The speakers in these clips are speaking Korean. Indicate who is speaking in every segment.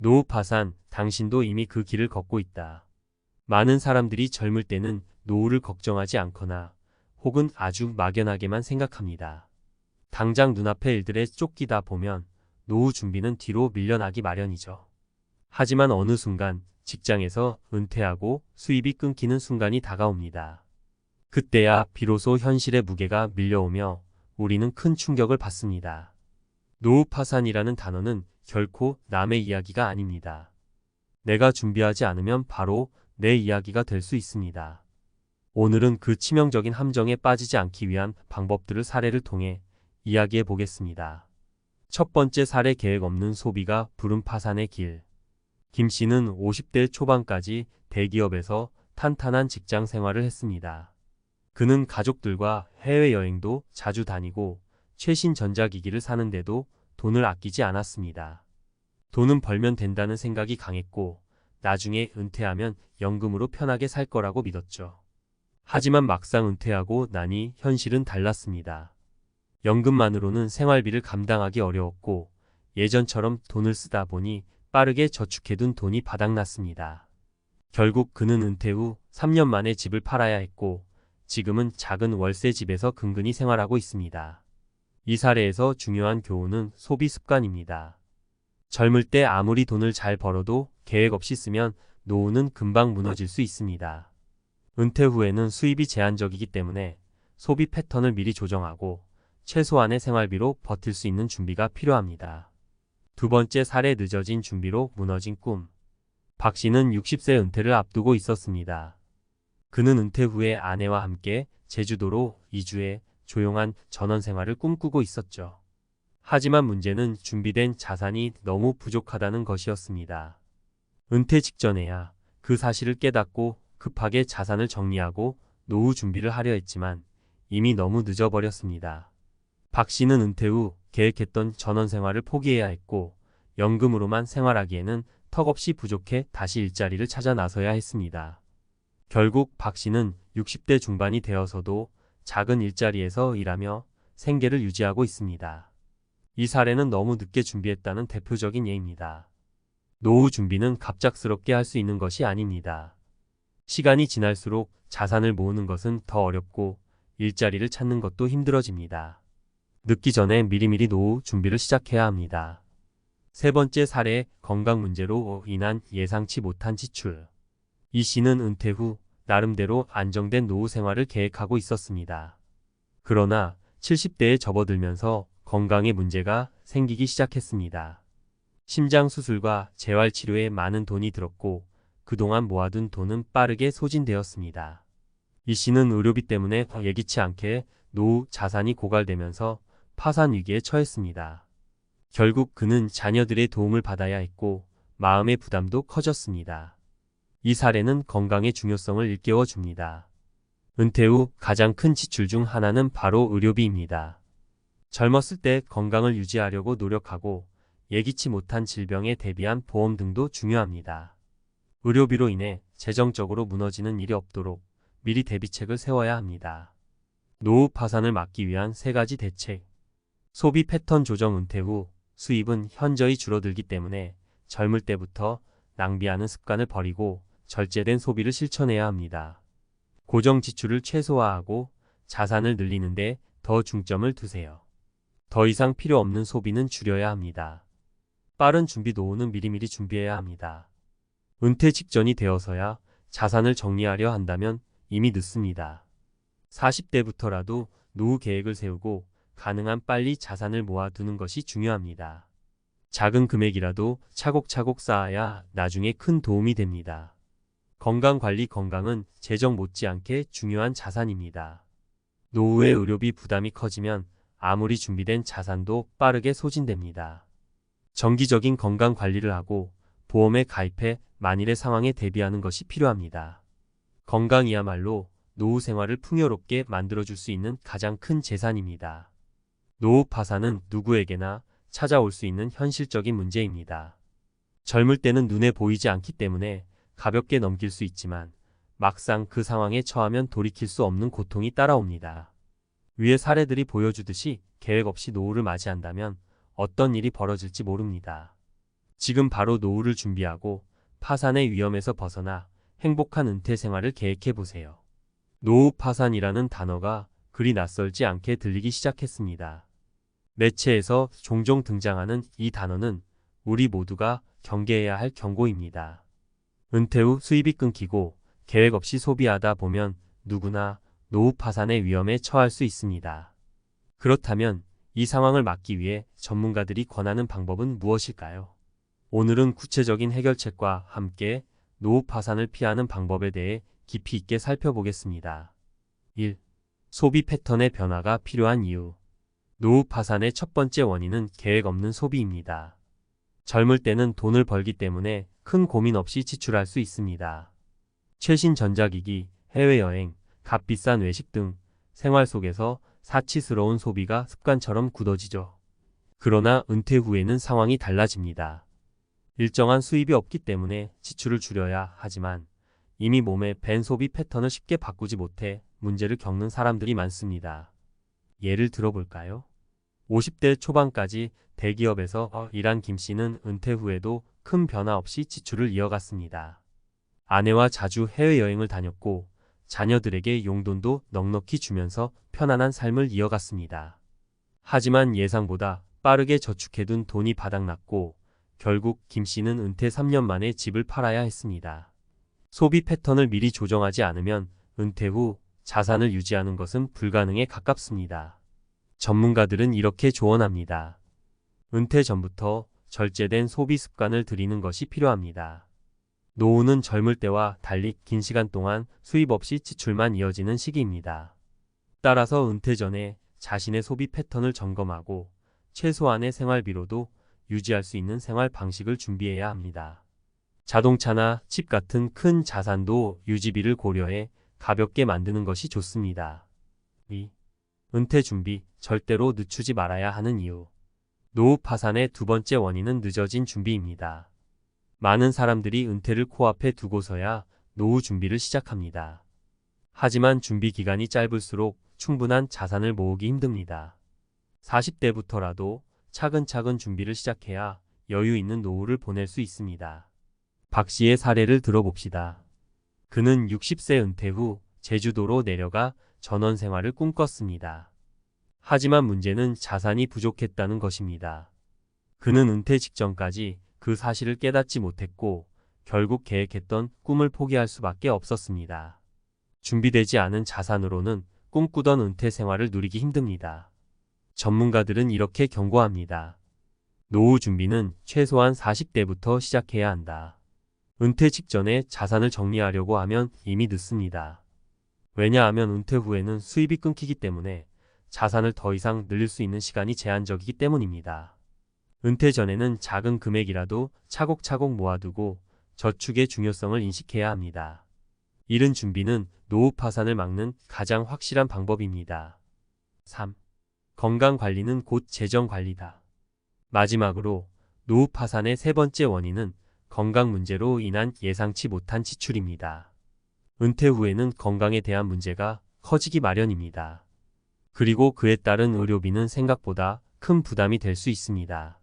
Speaker 1: 노후 파산, 당신도 이미 그 길을 걷고 있다. 많은 사람들이 젊을 때는 노후를 걱정하지 않거나 혹은 아주 막연하게만 생각합니다. 당장 눈앞의 일들에 쫓기다 보면 노후 준비는 뒤로 밀려나기 마련이죠. 하지만 어느 순간 직장에서 은퇴하고 수입이 끊기는 순간이 다가옵니다. 그때야 비로소 현실의 무게가 밀려오며 우리는 큰 충격을 받습니다. 노후 파산이라는 단어는 결코 남의 이야기가 아닙니다. 내가 준비하지 않으면 바로 내 이야기가 될 수 있습니다. 오늘은 그 치명적인 함정에 빠지지 않기 위한 방법들을 사례를 통해 이야기해 보겠습니다. 첫 번째 사례, 계획 없는 소비가 부른 파산의 길. 김 씨는 50대 초반까지 대기업에서 탄탄한 직장 생활을 했습니다. 그는 가족들과 해외여행도 자주 다니고 최신 전자기기를 사는데도 돈을 아끼지 않았습니다. 돈은 벌면 된다는 생각이 강했고 나중에 은퇴하면 연금으로 편하게 살 거라고 믿었죠. 하지만 막상 은퇴하고 나니 현실은 달랐습니다. 연금만으로는 생활비를 감당하기 어려웠고 예전처럼 돈을 쓰다 보니 빠르게 저축해둔 돈이 바닥났습니다. 결국 그는 은퇴 후 3년 만에 집을 팔아야 했고 지금은 작은 월세 집에서 근근히 생활하고 있습니다. 이 사례에서 중요한 교훈은 소비 습관입니다. 젊을 때 아무리 돈을 잘 벌어도 계획 없이 쓰면 노후는 금방 무너질 수 있습니다. 은퇴 후에는 수입이 제한적이기 때문에 소비 패턴을 미리 조정하고 최소한의 생활비로 버틸 수 있는 준비가 필요합니다. 두 번째 사례, 늦어진 준비로 무너진 꿈. 박 씨는 60세 은퇴를 앞두고 있었습니다. 그는 은퇴 후에 아내와 함께 제주도로 이주해 조용한 전원생활을 꿈꾸고 있었죠. 하지만 문제는 준비된 자산이 너무 부족하다는 것이었습니다. 은퇴 직전에야 그 사실을 깨닫고 급하게 자산을 정리하고 노후 준비를 하려 했지만 이미 너무 늦어버렸습니다. 박 씨는 은퇴 후 계획했던 전원생활을 포기해야 했고 연금으로만 생활하기에는 턱없이 부족해 다시 일자리를 찾아 나서야 했습니다. 결국 박 씨는 60대 중반이 되어서도 작은 일자리에서 일하며 생계를 유지하고 있습니다. 이 사례는 너무 늦게 준비했다는 대표적인 예입니다. 노후 준비는 갑작스럽게 할 수 있는 것이 아닙니다. 시간이 지날수록 자산을 모으는 것은 더 어렵고 일자리를 찾는 것도 힘들어집니다. 늦기 전에 미리미리 노후 준비를 시작해야 합니다. 세 번째 사례, 건강 문제로 인한 예상치 못한 지출. 이 씨는 은퇴 후 나름대로 안정된 노후 생활을 계획하고 있었습니다. 그러나 70대에 접어들면서 건강에 문제가 생기기 시작했습니다. 심장 수술과 재활 치료에 많은 돈이 들었고 그동안 모아둔 돈은 빠르게 소진되었습니다. 이 씨는 의료비 때문에 예기치 않게 노후 자산이 고갈되면서 파산 위기에 처했습니다. 결국 그는 자녀들의 도움을 받아야 했고 마음의 부담도 커졌습니다. 이 사례는 건강의 중요성을 일깨워 줍니다. 은퇴 후 가장 큰 지출 중 하나는 바로 의료비입니다. 젊었을 때 건강을 유지하려고 노력하고 예기치 못한 질병에 대비한 보험 등도 중요합니다. 의료비로 인해 재정적으로 무너지는 일이 없도록 미리 대비책을 세워야 합니다. 노후 파산을 막기 위한 세 가지 대책. 소비 패턴 조정. 은퇴 후 수입은 현저히 줄어들기 때문에 젊을 때부터 낭비하는 습관을 버리고 절제된 소비를 실천해야 합니다. 고정 지출을 최소화하고 자산을 늘리는데 더 중점을 두세요. 더 이상 필요 없는 소비는 줄여야 합니다. 빠른 준비. 노후는 미리미리 준비해야 합니다. 은퇴 직전이 되어서야 자산을 정리하려 한다면 이미 늦습니다. 40대부터라도 노후 계획을 세우고 가능한 빨리 자산을 모아두는 것이 중요합니다. 작은 금액이라도 차곡차곡 쌓아야 나중에 큰 도움이 됩니다. 건강관리. 건강은 재정 못지않게 중요한 자산입니다. 노후의 의료비 부담이 커지면 아무리 준비된 자산도 빠르게 소진됩니다. 정기적인 건강관리를 하고 보험에 가입해 만일의 상황에 대비하는 것이 필요합니다. 건강이야말로 노후 생활을 풍요롭게 만들어줄 수 있는 가장 큰 재산입니다. 노후 파산은 누구에게나 찾아올 수 있는 현실적인 문제입니다. 젊을 때는 눈에 보이지 않기 때문에 가볍게 넘길 수 있지만 막상 그 상황에 처하면 돌이킬 수 없는 고통이 따라옵니다. 위의 사례들이 보여주듯이 계획 없이 노후를 맞이한다면 어떤 일이 벌어질지 모릅니다. 지금 바로 노후를 준비하고 파산의 위험에서 벗어나 행복한 은퇴 생활을 계획해 보세요. 노후 파산이라는 단어가 그리 낯설지 않게 들리기 시작했습니다. 매체에서 종종 등장하는 이 단어는 우리 모두가 경계해야 할 경고입니다. 은퇴 후 수입이 끊기고 계획 없이 소비하다 보면 누구나 노후 파산의 위험에 처할 수 있습니다. 그렇다면 이 상황을 막기 위해 전문가들이 권하는 방법은 무엇일까요? 오늘은 구체적인 해결책과 함께 노후 파산을 피하는 방법에 대해 깊이 있게 살펴보겠습니다. 1. 소비 패턴의 변화가 필요한 이유. 노후 파산의 첫 번째 원인은 계획 없는 소비입니다. 젊을 때는 돈을 벌기 때문에 큰 고민 없이 지출할 수 있습니다. 최신 전자기기, 해외여행, 값비싼 외식 등 생활 속에서 사치스러운 소비가 습관처럼 굳어지죠. 그러나 은퇴 후에는 상황이 달라집니다. 일정한 수입이 없기 때문에 지출을 줄여야 하지만 이미 몸에 밴 소비 패턴을 쉽게 바꾸지 못해 문제를 겪는 사람들이 많습니다. 예를 들어볼까요? 50대 초반까지 대기업에서 일한 김 씨는 은퇴 후에도 큰 변화 없이 지출을 이어갔습니다. 아내와 자주 해외여행을 다녔고 자녀들에게 용돈도 넉넉히 주면서 편안한 삶을 이어갔습니다. 하지만 예상보다 빠르게 저축해둔 돈이 바닥났고 결국 김 씨는 은퇴 3년 만에 집을 팔아야 했습니다. 소비 패턴을 미리 조정하지 않으면 은퇴 후 자산을 유지하는 것은 불가능에 가깝습니다. 전문가들은 이렇게 조언합니다. 은퇴 전부터 절제된 소비 습관을 들이는 것이 필요합니다. 노후는 젊을 때와 달리 긴 시간 동안 수입 없이 지출만 이어지는 시기입니다. 따라서 은퇴 전에 자신의 소비 패턴을 점검하고 최소한의 생활비로도 유지할 수 있는 생활 방식을 준비해야 합니다. 자동차나 집 같은 큰 자산도 유지비를 고려해 가볍게 만드는 것이 좋습니다. 2. 은퇴 준비, 절대로 늦추지 말아야 하는 이유. 노후 파산의 두 번째 원인은 늦어진 준비입니다. 많은 사람들이 은퇴를 코앞에 두고서야 노후 준비를 시작합니다. 하지만 준비 기간이 짧을수록 충분한 자산을 모으기 힘듭니다. 40대부터라도 차근차근 준비를 시작해야 여유 있는 노후를 보낼 수 있습니다. 박 씨의 사례를 들어봅시다. 그는 60세 은퇴 후 제주도로 내려가 전원 생활을 꿈꿨습니다. 하지만 문제는 자산이 부족했다는 것입니다. 그는 은퇴 직전까지 그 사실을 깨닫지 못했고 결국 계획했던 꿈을 포기할 수밖에 없었습니다. 준비되지 않은 자산으로는 꿈꾸던 은퇴 생활을 누리기 힘듭니다. 전문가들은 이렇게 경고합니다. 노후 준비는 최소한 40대부터 시작해야 한다. 은퇴 직전에 자산을 정리하려고 하면 이미 늦습니다. 왜냐하면 은퇴 후에는 수입이 끊기기 때문에 자산을 더 이상 늘릴 수 있는 시간이 제한적이기 때문입니다. 은퇴 전에는 작은 금액이라도 차곡차곡 모아두고 저축의 중요성을 인식해야 합니다. 이른 준비는 노후 파산을 막는 가장 확실한 방법입니다. 3. 건강 관리는 곧 재정 관리다. 마지막으로 노후 파산의 세 번째 원인은 건강 문제로 인한 예상치 못한 지출입니다. 은퇴 후에는 건강에 대한 문제가 커지기 마련입니다. 그리고 그에 따른 의료비는 생각보다 큰 부담이 될 수 있습니다.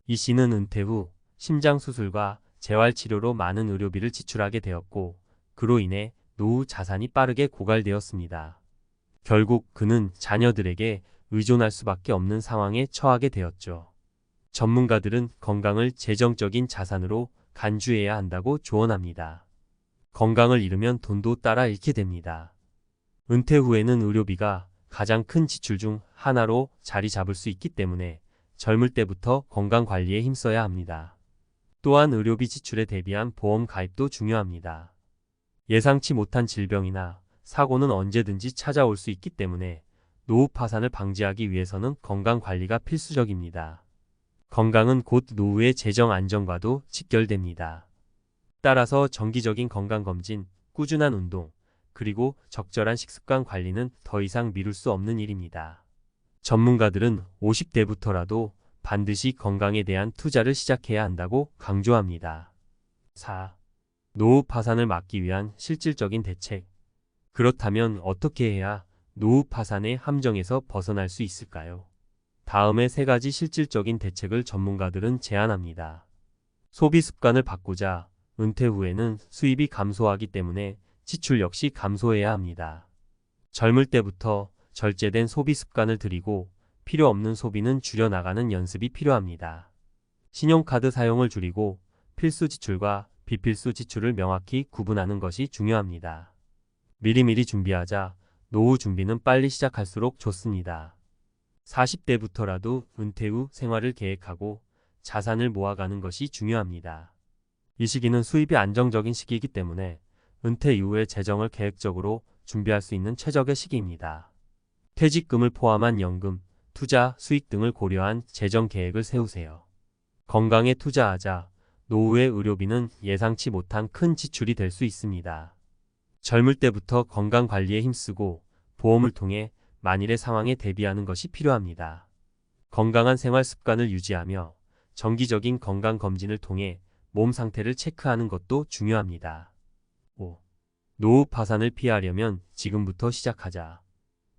Speaker 1: 이 씨는 은퇴 후 심장 수술과 재활치료로 많은 의료비를 지출하게 되었고 그로 인해 노후 자산이 빠르게 고갈되었습니다. 결국 그는 자녀들에게 의존할 수밖에 없는 상황에 처하게 되었죠. 전문가들은 건강을 재정적인 자산으로 간주해야 한다고 조언합니다. 건강을 잃으면 돈도 따라 잃게 됩니다. 은퇴 후에는 의료비가 가장 큰 지출 중 하나로 자리 잡을 수 있기 때문에 젊을 때부터 건강관리에 힘써야 합니다. 또한 의료비 지출에 대비한 보험 가입도 중요합니다. 예상치 못한 질병이나 사고는 언제든지 찾아올 수 있기 때문에 노후 파산을 방지하기 위해서는 건강관리가 필수적입니다. 건강은 곧 노후의 재정 안정과도 직결됩니다. 따라서 정기적인 건강검진, 꾸준한 운동, 그리고 적절한 식습관 관리는 더 이상 미룰 수 없는 일입니다. 전문가들은 50대부터라도 반드시 건강에 대한 투자를 시작해야 한다고 강조합니다. 4. 노후 파산을 막기 위한 실질적인 대책. 그렇다면 어떻게 해야 노후 파산의 함정에서 벗어날 수 있을까요? 다음의 세 가지 실질적인 대책을 전문가들은 제안합니다. 소비 습관을 바꾸자. 은퇴 후에는 수입이 감소하기 때문에 지출 역시 감소해야 합니다. 젊을 때부터 절제된 소비 습관을 들이고 필요 없는 소비는 줄여나가는 연습이 필요합니다. 신용카드 사용을 줄이고 필수 지출과 비필수 지출을 명확히 구분하는 것이 중요합니다. 미리미리 준비하자. 노후 준비는 빨리 시작할수록 좋습니다. 40대부터라도 은퇴 후 생활을 계획하고 자산을 모아가는 것이 중요합니다. 이 시기는 수입이 안정적인 시기이기 때문에 은퇴 이후에 재정을 계획적으로 준비할 수 있는 최적의 시기입니다. 퇴직금을 포함한 연금, 투자, 수익 등을 고려한 재정 계획을 세우세요. 건강에 투자하자. 노후의 의료비는 예상치 못한 큰 지출이 될 수 있습니다. 젊을 때부터 건강 관리에 힘쓰고 보험을 통해 만일의 상황에 대비하는 것이 필요합니다. 건강한 생활 습관을 유지하며 정기적인 건강 검진을 통해 몸 상태를 체크하는 것도 중요합니다. 5. 노후 파산을 피하려면 지금부터 시작하자.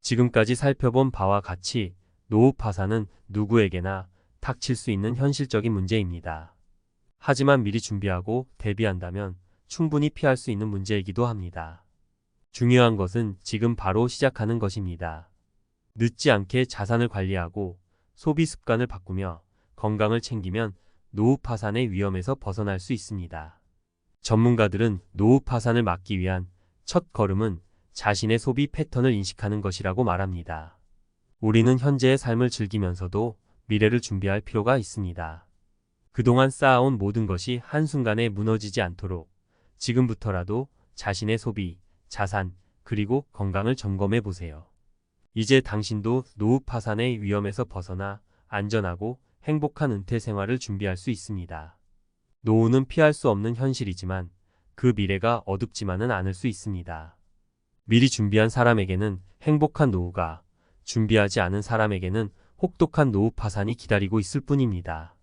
Speaker 1: 지금까지 살펴본 바와 같이 노후 파산은 누구에게나 닥칠 수 있는 현실적인 문제입니다. 하지만 미리 준비하고 대비한다면 충분히 피할 수 있는 문제이기도 합니다. 중요한 것은 지금 바로 시작하는 것입니다. 늦지 않게 자산을 관리하고 소비 습관을 바꾸며 건강을 챙기면 노후 파산의 위험에서 벗어날 수 있습니다. 전문가들은 노후 파산을 막기 위한 첫 걸음은 자신의 소비 패턴을 인식하는 것이라고 말합니다. 우리는 현재의 삶을 즐기면서도 미래를 준비할 필요가 있습니다. 그동안 쌓아온 모든 것이 한순간에 무너지지 않도록 지금부터라도 자신의 소비, 자산, 그리고 건강을 점검해 보세요. 이제 당신도 노후 파산의 위험에서 벗어나 안전하고 행복한 은퇴 생활을 준비할 수 있습니다. 노후는 피할 수 없는 현실이지만 그 미래가 어둡지만은 않을 수 있습니다. 미리 준비한 사람에게는 행복한 노후가, 준비하지 않은 사람에게는 혹독한 노후 파산이 기다리고 있을 뿐입니다.